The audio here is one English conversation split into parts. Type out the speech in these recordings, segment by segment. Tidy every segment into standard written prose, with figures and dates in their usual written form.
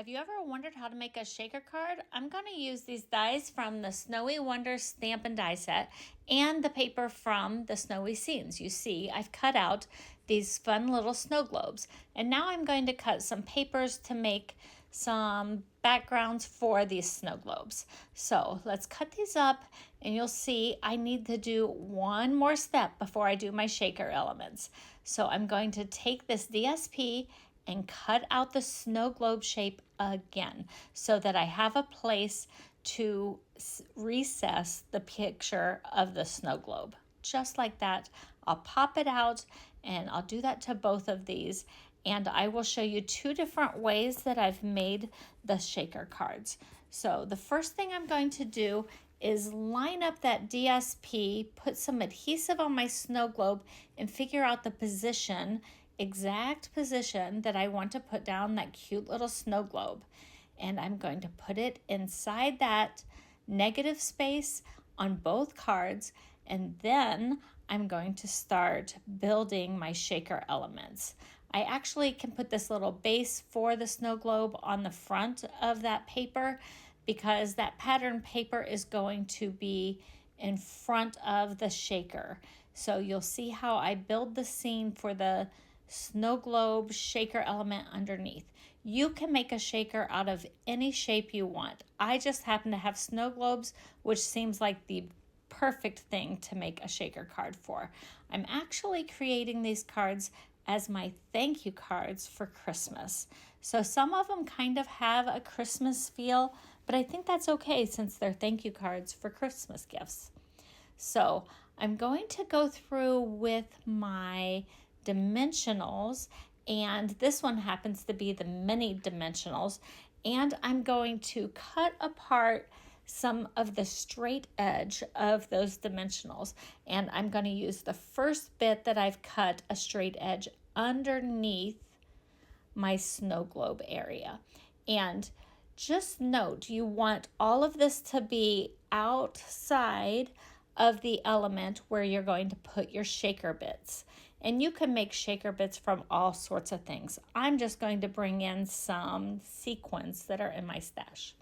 Have you ever wondered how to make a shaker card? I'm going to use these dies from the Snowy Wonder Stampin' Die set and the paper from the Snowy Scenes. You see, I've cut out these fun little snow globes. And now I'm going to cut some papers to make some backgrounds for these snow globes. So let's cut these up, and you'll see I need to do one more step before I do my shaker elements. So I'm going to take this DSP and cut out the snow globe shape again so that I have a place to recess the picture of the snow globe. Just like that, I'll pop it out, and I'll do that to both of these, and I will show you two different ways that I've made the shaker cards. So the first thing I'm going to do is line up that DSP, put some adhesive on my snow globe, and figure out the exact position that I want to put down that cute little snow globe. And I'm going to put it inside that negative space on both cards, and then I'm going to start building my shaker elements. I actually can put this little base for the snow globe on the front of that paper because that pattern paper is going to be in front of the shaker. So you'll see how I build the scene for the snow globe shaker element underneath. You can make a shaker out of any shape you want. I just happen to have snow globes, which seems like the perfect thing to make a shaker card for. I'm actually creating these cards as my thank you cards for Christmas. So some of them kind of have a Christmas feel, but I think that's okay since they're thank you cards for Christmas gifts. So I'm going to go through with my dimensionals, and this one happens to be the mini dimensionals, and I'm going to cut apart some of the straight edge of those dimensionals, and I'm going to use the first bit that I've cut a straight edge underneath my snow globe area. And just note, you want all of this to be outside of the element where you're going to put your shaker bits. And you can make shaker bits from all sorts of things. I'm just going to bring in some sequins that are in my stash.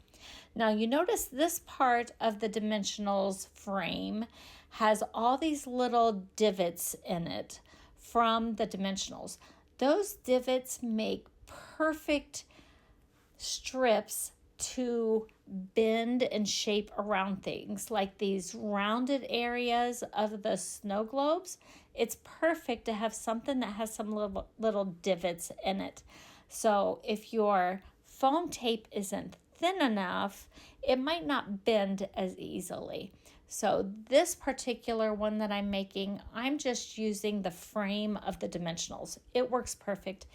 Now you notice this part of the dimensionals frame has all these little divots in it from the dimensionals. Those divots make perfect strips to bend and shape around things, like these rounded areas of the snow globes. It's perfect to have something that has some little divots in it. So if your foam tape isn't thin enough, it might not bend as easily. So this particular one that I'm making, I'm just using the frame of the dimensionals. It works perfect.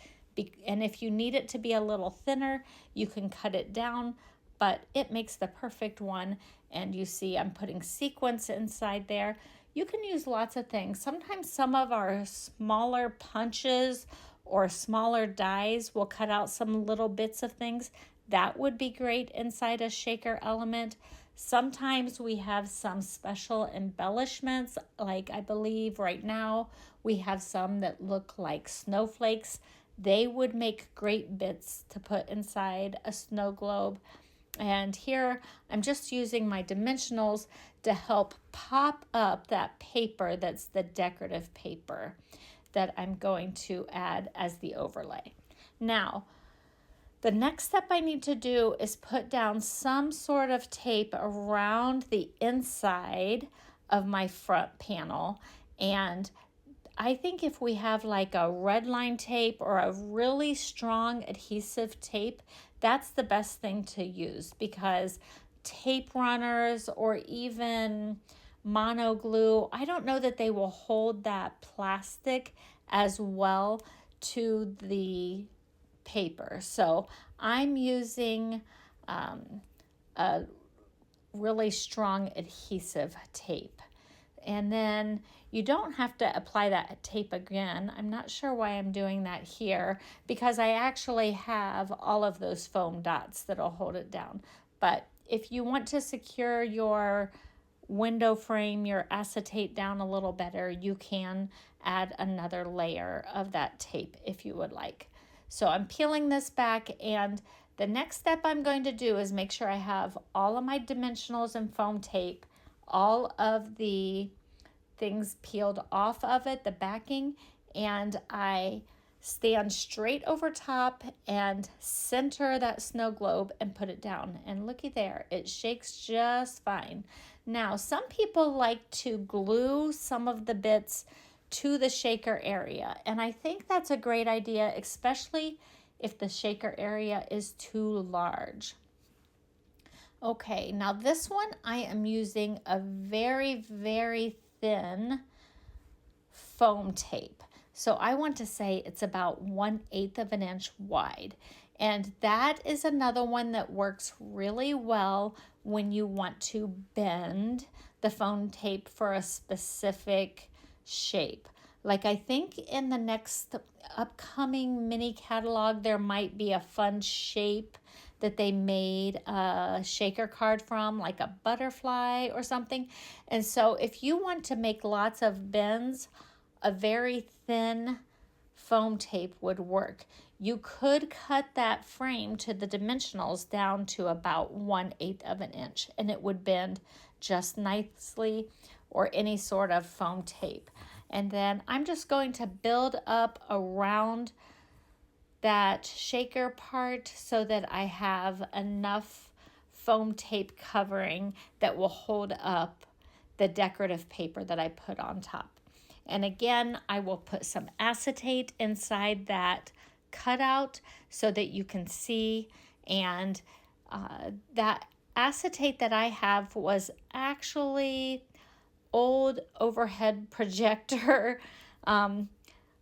And if you need it to be a little thinner, you can cut it down, but it makes the perfect one. And you see I'm putting sequins inside there. You can use lots of things. Sometimes some of our smaller punches or smaller dies will cut out some little bits of things. That would be great inside a shaker element. Sometimes we have some special embellishments, like I believe right now we have some that look like snowflakes. They would make great bits to put inside a snow globe. And here I'm just using my dimensionals to help pop up that paper that's the decorative paper that I'm going to add as the overlay. Now, the next step I need to do is put down some sort of tape around the inside of my front panel, and I think if we have like a Redline tape or a really strong adhesive tape, that's the best thing to use, because tape runners or even mono glue, I don't know that they will hold that plastic as well to the paper. So I'm using a really strong adhesive tape. And then you don't have to apply that tape again. I'm not sure why I'm doing that here, because I actually have all of those foam dots that'll hold it down. But if you want to secure your window frame, your acetate down a little better, you can add another layer of that tape if you would like. So I'm peeling this back, and The next step I'm going to do is make sure I have all of my dimensionals and foam tape, all of the things peeled off of it, the backing, and I stand straight over top and center that snow globe and put it down. And looky there, it shakes just fine. Now, some people like to glue some of the bits to the shaker area, and I think that's a great idea, especially if the shaker area is too large. Okay, now this one I am using a very, very thin foam tape. So I want to say it's about 1/8 of an inch wide. And that is another one that works really well when you want to bend the foam tape for a specific shape. Like I think in the next upcoming mini catalog, there might be a fun shape that they made a shaker card from, like a butterfly or something. And so if you want to make lots of bends, a very thin foam tape would work. You could cut that frame to the dimensionals down to about 1/8 of an inch, and it would bend just nicely, or any sort of foam tape. And then I'm just going to build up around that shaker part so that I have enough foam tape covering that will hold up the decorative paper that I put on top. And again, I will put some acetate inside that cutout so that you can see. And that acetate that I have was actually old overhead projector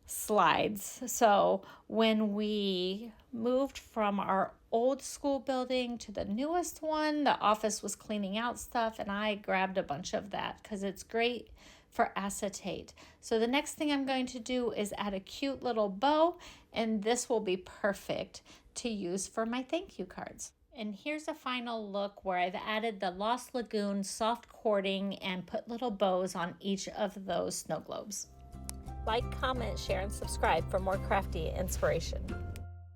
slides. So when we moved from our old school building to the newest one, the office was cleaning out stuff, and I grabbed a bunch of that because it's great for acetate. So the next thing I'm going to do is add a cute little bow, and this will be perfect to use for my thank you cards. And here's a final look where I've added the Lost Lagoon soft cording and put little bows on each of those snow globes. Like, comment, share, and subscribe for more crafty inspiration.